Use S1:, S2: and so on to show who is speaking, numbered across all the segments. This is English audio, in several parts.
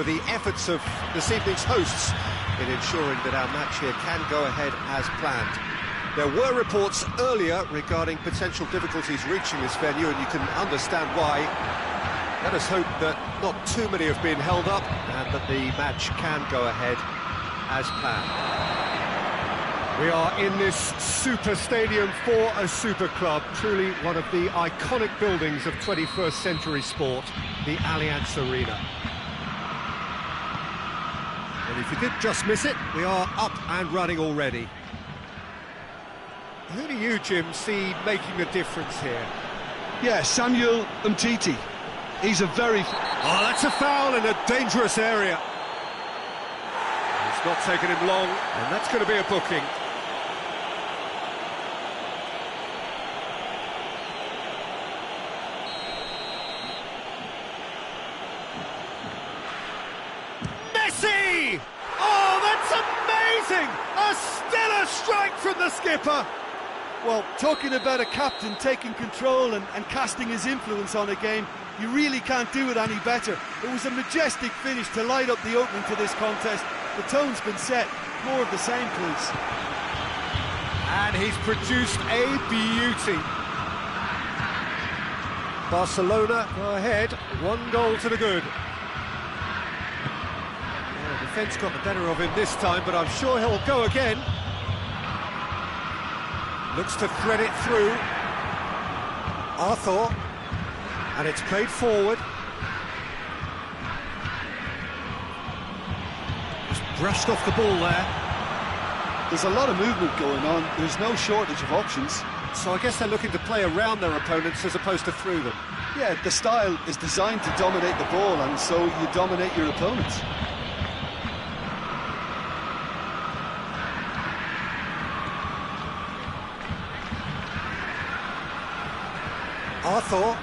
S1: for the efforts of this evening's hosts in ensuring that our match here can go ahead as planned. There were reports earlier regarding potential difficulties reaching this venue, and you can understand why. Let us hope that not too many have been held up and that the match can go ahead as planned. We are in this super stadium for a super club, truly one of the iconic buildings of 21st century sport, the Allianz Arena. And if you did just miss it, we are up and running already. Who do you, Jim, see making a difference here?
S2: Yeah, Samuel Umtiti. He's a very...
S1: Oh, that's a foul in a dangerous area. It's not taken him long, and that's going to be a booking. Messi! Oh, that's amazing! A stellar strike from the skipper!
S2: Well, talking about a captain taking control and casting his influence on a game, you really can't do it any better. It was a majestic finish to light up the opening to this contest. The tone's been set. More of the same, please.
S1: And he's produced a beauty. Barcelona go ahead, 1 goal to the good. The defence got the better of him this time, but I'm sure he'll go again. Looks to thread it through. Arthur. And it's played forward. Just brushed off the ball there.
S2: There's a lot of movement going on. There's no shortage of options.
S1: So I guess they're looking to play around their opponents as opposed to through them.
S2: Yeah, the style is designed to dominate the ball, and so you dominate your opponents.
S1: Arthur.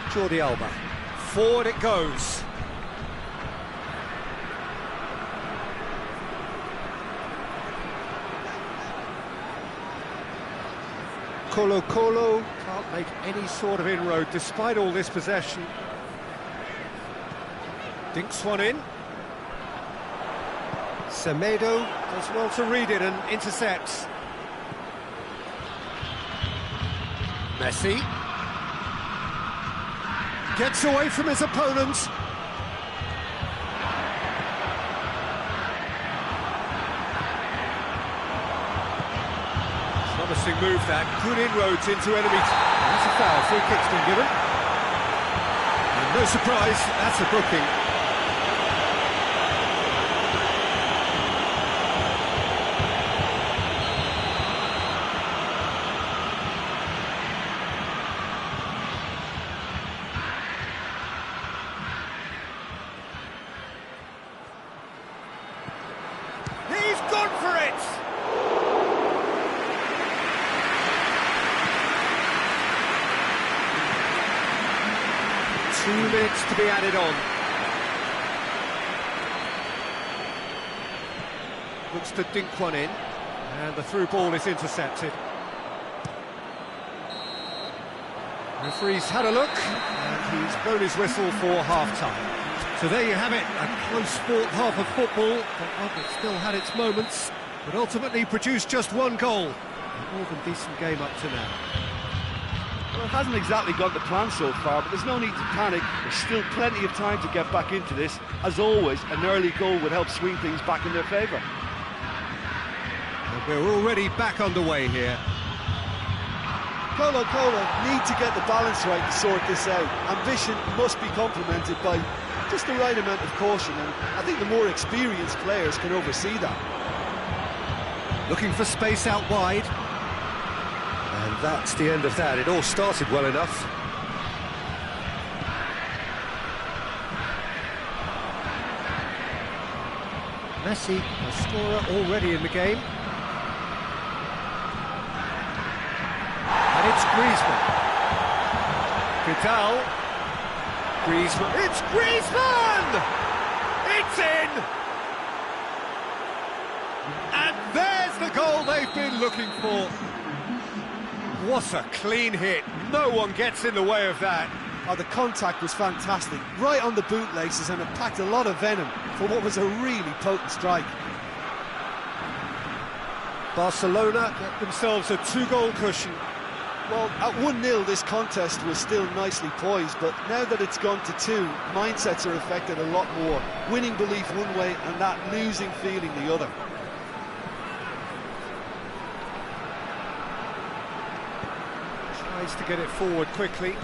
S1: Jordi Alba. Forward it goes. Colo can't make any sort of inroad despite all this possession. Dinks one in. Semedo does well to read it and intercepts. Messi gets away from his opponents. Promising move that, good inroads into enemy. That's a foul, free kick's been given. And no surprise, that's a booking. He's gone for it! Two minutes to be added on. Looks to dink one in, and the through ball is intercepted. Referee's had a look, and he's blown his whistle for half-time. So there you have it, a close-fought half of football, but one that still had its moments, but ultimately produced just 1 goal. A more than decent game up to now.
S2: Well, it hasn't exactly got the plan so far, but there's no need to panic. There's still plenty of time to get back into this. As always, an early goal would help swing things back in their favour.
S1: And we're already back underway here.
S2: Colo need to get the balance right to sort this out. Ambition must be complemented by just the right amount of caution, and I think the more experienced players can oversee that.
S1: Looking for space out wide. And that's the end of that. It all started well enough. Messi, a scorer already in the game. And it's Griezmann. Vidal. Griezmann. It's Griezmann! It's in! And there's the goal they've been looking for. What a clean hit. No one gets in the way of that.
S2: Oh, the contact was fantastic, right on the bootlaces, and it packed a lot of venom for what was a really potent strike.
S1: Barcelona get themselves a 2-goal cushion.
S2: Well, at 1-0 this contest was still nicely poised, but now that it's gone to 2, mindsets are affected a lot more. Winning belief one way and that losing feeling the other.
S1: Tries to get it forward quickly.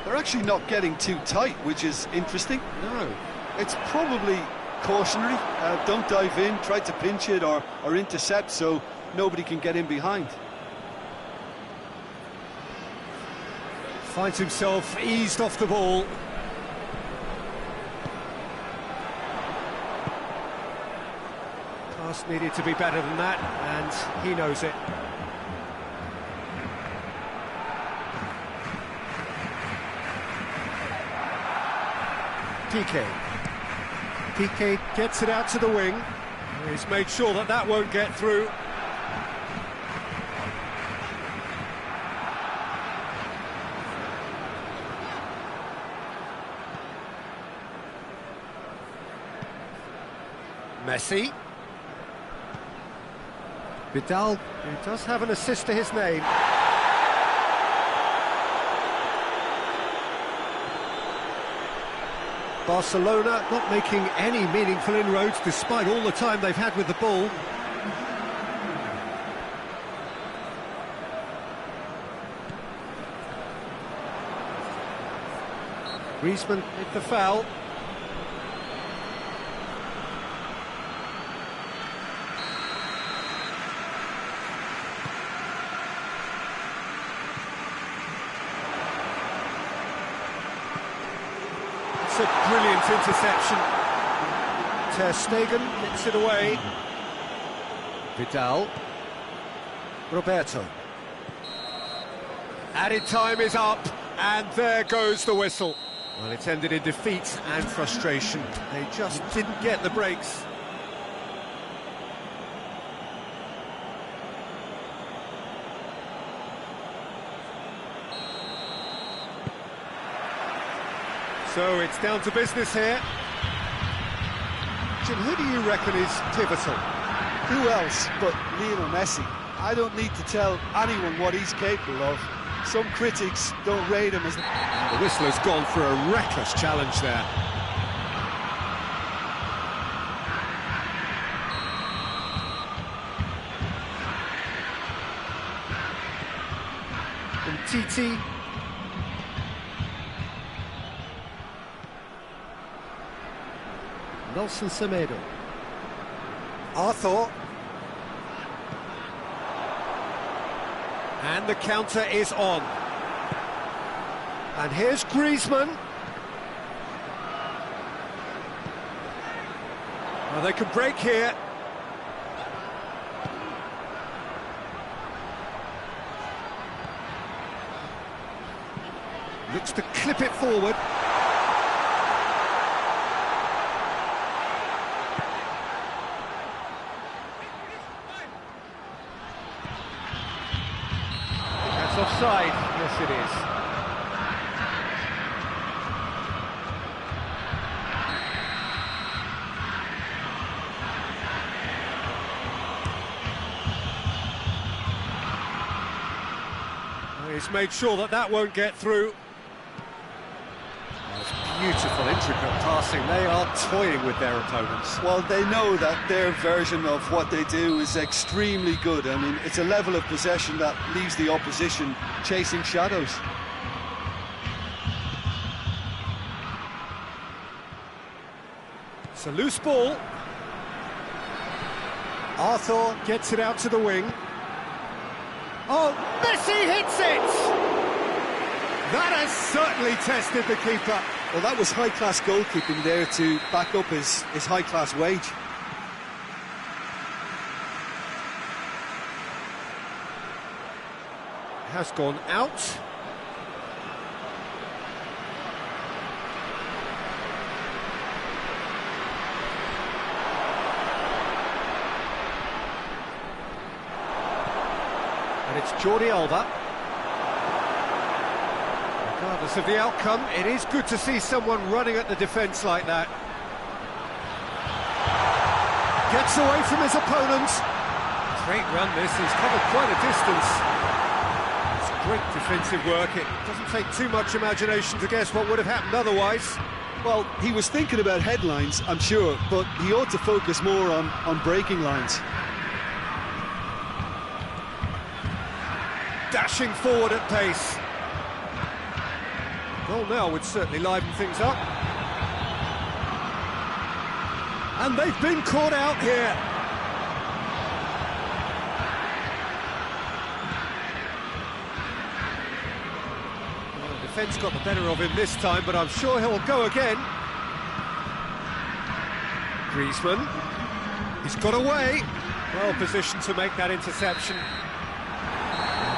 S2: They're actually not getting too tight, which is interesting.
S1: No.
S2: It's probably cautionary. Don't dive in, try to pinch it or intercept so nobody can get in behind.
S1: Finds himself eased off the ball. Pass needed to be better than that, and he knows it. Piqué gets it out to the wing. He's made sure that that won't get through. Messi. Vidal, who does have an assist to his name. Barcelona not making any meaningful inroads despite all the time they've had with the ball. Griezmann with the foul. A brilliant interception. Ter Stegen gets it away. Vidal. Roberto. Added time is up, and there goes the whistle. Well, it's ended in defeat and frustration. They just didn't get the breaks. So it's down to business here. Jim, who do you reckon is pivotal?
S2: Who else but Lionel Messi? I don't need to tell anyone what he's capable of. Some critics don't rate him as...
S1: The whistler's gone for a reckless challenge there. And Titi. Nelson Semedo. Arthur. And the counter is on. And here's Griezmann. Well, they can break here. Looks to clip it forward. Offside, yes it is. He's made sure that that won't get through. That's beautiful, intricate passing. They are toying with their opponents.
S2: Well, they know that their version of what they do is extremely good. I mean, it's a level of possession that leaves the opposition chasing shadows.
S1: It's a loose ball. Arthur gets it out to the wing. Oh, Messi hits it! That has certainly tested the keeper.
S2: Well, that was high-class goalkeeping there to back up his high-class wage.
S1: Has gone out. And it's Jordi Alba. Regardless of the outcome, it is good to see someone running at the defence like that. Gets away from his opponent. Great run this, he's covered quite a distance. It's great defensive work, it doesn't take too much imagination to guess what would have happened otherwise.
S2: Well, he was thinking about headlines, I'm sure, but he ought to focus more on breaking lines.
S1: Dashing forward at pace. Goal now would certainly liven things up. And they've been caught out here. Well, the defence got the better of him this time, but I'm sure he'll go again. Griezmann. He's got away. Well positioned to make that interception.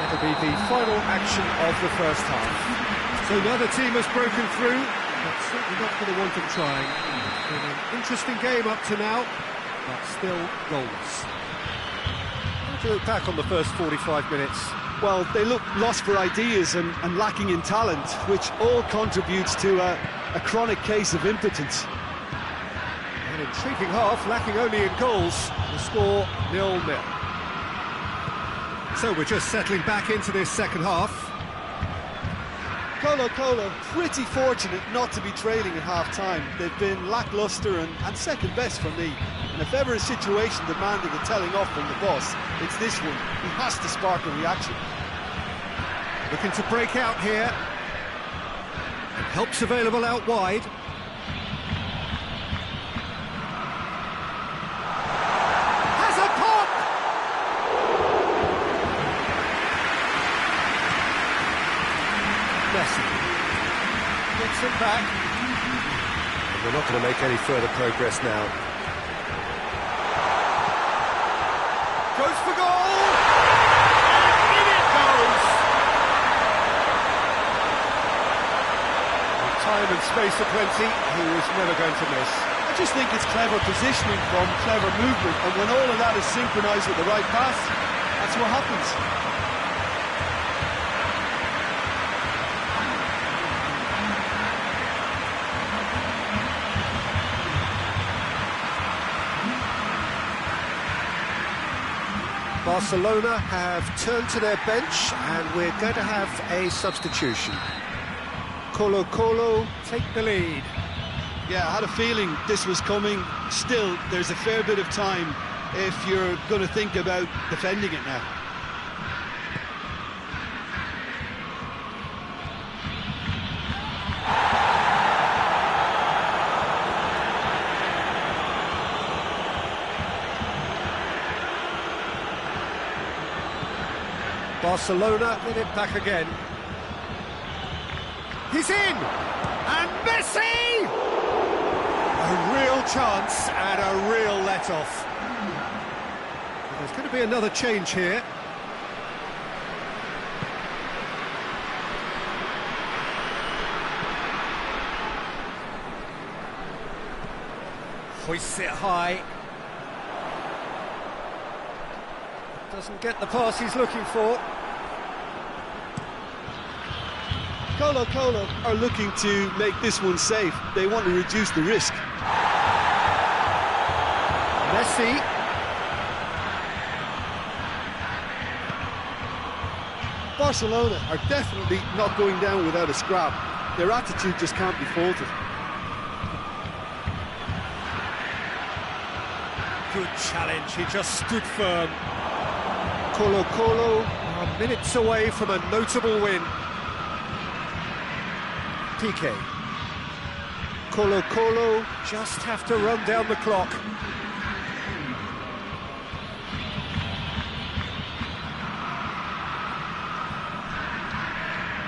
S1: That'll be the final action of the first half. So another team has broken through, but certainly not going to want them trying. It's been an interesting game up to now, but still goals. How do you look back on the first 45 minutes?
S2: Well, they look lost for ideas and lacking in talent, which all contributes to a chronic case of impotence.
S1: An intriguing half, lacking only in goals. The score 0-0. So we're just settling back into this second half.
S2: Colo pretty fortunate not to be trailing at half-time. They've been lacklustre and second best for me. And if ever a situation demanded a telling off from the boss, it's this one. He has to spark a reaction.
S1: Looking to break out here. And help's available out wide. Has a pop! Messi gets it back. And we're not going to make any further progress now. Goes for goal! And in it goes! With time and space aplenty, he was never going to miss.
S2: I just think it's clever positioning from clever movement, and when all of that is synchronised with the right pass, that's what happens.
S1: Barcelona have turned to their bench and we're going to have a substitution. Colo take the lead.
S2: Yeah, I had a feeling this was coming. Still, there's a fair bit of time if you're going to think about defending it now.
S1: Barcelona get it back again. He's in! And Messi! A real chance and a real let-off. There's going to be another change here. Hoists it high. Doesn't get the pass he's looking for.
S2: Colo are looking to make this one safe. They want to reduce the risk.
S1: Messi.
S2: Barcelona are definitely not going down without a scrap. Their attitude just can't be faulted.
S1: Good challenge, he just stood firm. Colo are minutes away from a notable win. PK. Colo just have to run down the clock.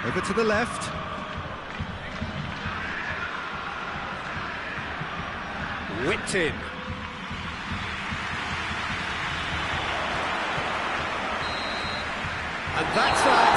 S1: Over to the left. Whipped in. And that's that.